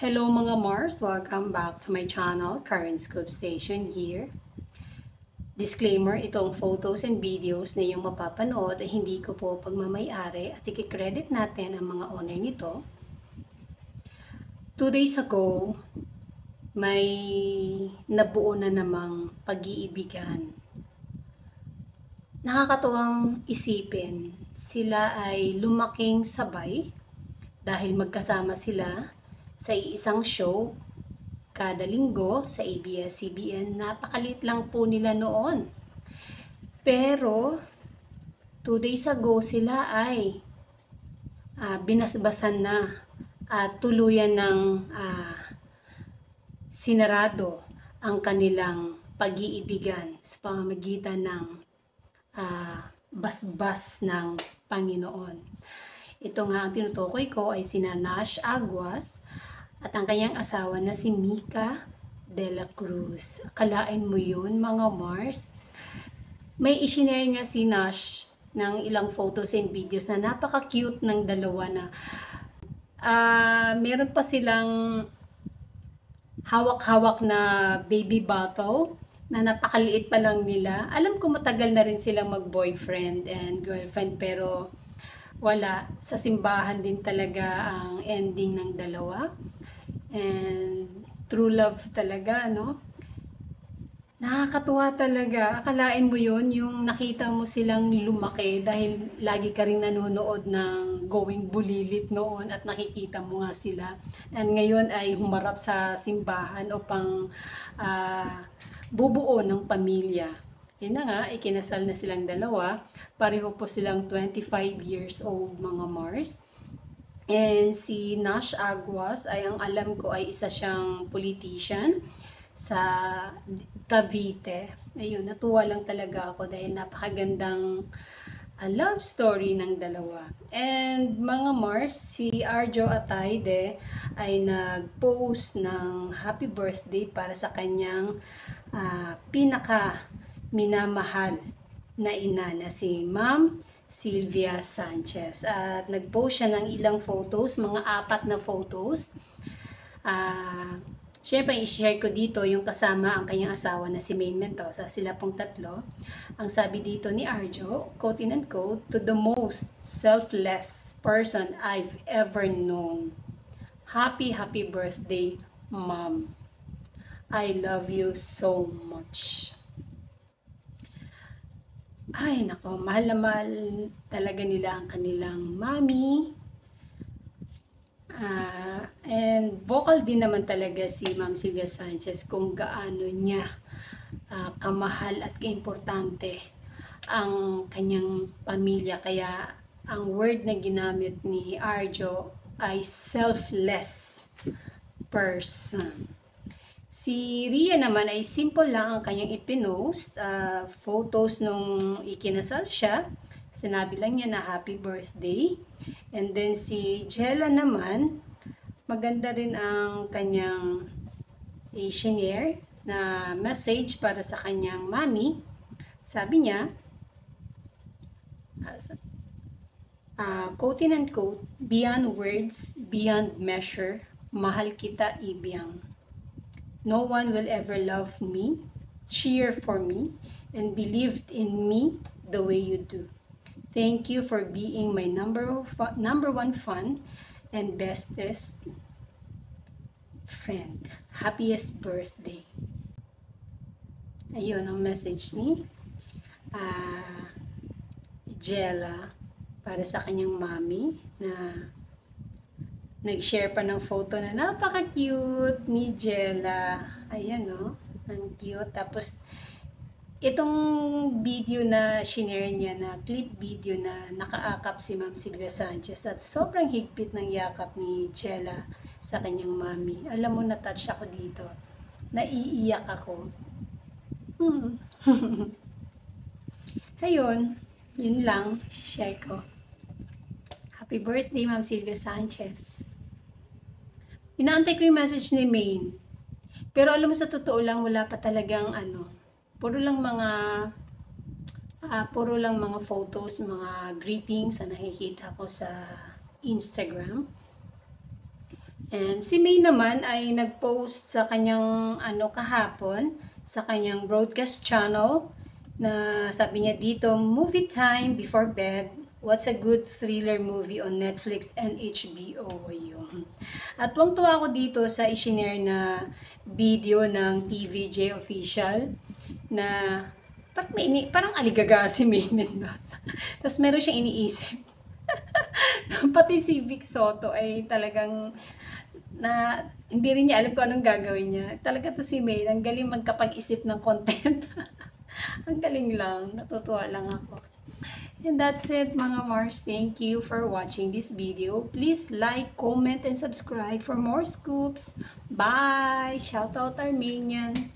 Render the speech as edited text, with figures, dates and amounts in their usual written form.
Hello mga Mars! Welcome back to my channel, Karen Scoop Station here. Disclaimer, itong photos and videos na yung mapapanood ay hindi ko po pagmamay-ari at i-credit natin ang mga owner nito. 2 days ago, may nabuo na namang pag-iibigan. Nakakatuwang isipin, sila ay lumaking sabay dahil magkasama sila sa isang show kada linggo sa ABS-CBN. Napakalit lang po nila noon. Pero 2 days ago sila ay binasbasan na at tuluyan ng sinarado ang kanilang pag-iibigan sa pamamagitan ng basbas ng Panginoon. Ito nga ang tinutukoy ko ay sina Nash Aguas at ang kanyang asawa na si Mika de la Cruz. Akalain mo yun mga Mars? May isinare nga si Nash ng ilang photos and videos na napaka-cute ng dalawa na meron pa silang hawak-hawak na baby bottle na napakaliit pa lang nila. Alam ko matagal na rin silang mag-boyfriend and girlfriend pero wala. Sa simbahan din talaga ang ending ng dalawa. And true love talaga, no? Nakakatuwa talaga. Akalain mo yun, yung nakita mo silang lumaki dahil lagi ka rin nanonood ng Going Bulilit noon at nakikita mo nga sila. And ngayon ay humarap sa simbahan upang bubuo ng pamilya. Yun na nga, ikinasal na silang dalawa. Pareho po silang 25 years old mga Mars. And si Nash Aguas ay ang alam ko ay isa siyang politician sa Cavite. Ayun, natuwa lang talaga ako dahil napakagandang love story ng dalawa. And mga Mars, si Arjo Atayde ay nag-post ng happy birthday para sa kanyang pinaka minamahal na ina na si Ma'am Sylvia Sanchez. At nag-post siya ng ilang photos, mga 4 na photos. Siyempre, i-share ko dito yung kasama ang kanyang asawa na si Maine Mendoza. Sila pong tatlo. Ang sabi dito ni Arjo, quote and quote, "To the most selfless person I've ever known. Happy birthday, Mom. I love you so much." Ay, nako, mahal na mahal talaga nila ang kanilang mami. And vocal din naman talaga si Ma'am Sylvia Sanchez kung gaano niya kamahal at kaimportante ang kanyang pamilya. Kaya ang word na ginamit ni Arjo ay selfless person. Si Ria naman ay simple lang ang kanyang ipinost, photos nung ikinasal siya. Sinabi lang niya na happy birthday. And then si Jella naman, maganda rin ang kanyang i-share na message para sa kanyang mami. Sabi niya, quote and quote, "Beyond words, beyond measure, mahal kita Ibiang. No one will ever love me, cheer for me, and believed in me the way you do. Thank you for being my number one fan and bestest friend. Happiest birthday." Ayun ang message ni Jella para sa kanyang mami na nag-share pa ng photo na napaka-cute ni Jella. Ayan, no? Ang cute. Tapos, itong video na shinare niya na clip video na nakaakap si Ma'am Sylvia Sanchez at sobrang higpit ng yakap ni Jella sa kanyang mami. Alam mo, na-touch ako dito. Naiiyak ako. Ayun, yun lang, share ko. Happy birthday, Ma'am Sylvia Sanchez. Inaantay ko yung message ni Maine. Pero alam mo, sa totoo lang, wala pa talagang puro lang mga photos, mga greetings na nakikita ko sa Instagram. And si May naman ay nag-post sa kanyang kahapon sa kanyang broadcast channel na sabi niya dito, movie time before bed. What's a good thriller movie on Netflix and HBO? Ayun. At tuwang-tuwa ako dito sa isinare na video ng TVJ official na parang aligaga si May Mendoza. Tapos meron siyang iniisip. Pati si Vic Soto ay talagang hindi rin niya alam kung anong gagawin niya. Talaga to si May, ang galing magkapag-isip ng content. Ang galing lang, natutuwa lang ako. And that's it mga Mars. Thank you for watching this video. Please like, comment, and subscribe for more scoops. Bye! Shout out Armenian!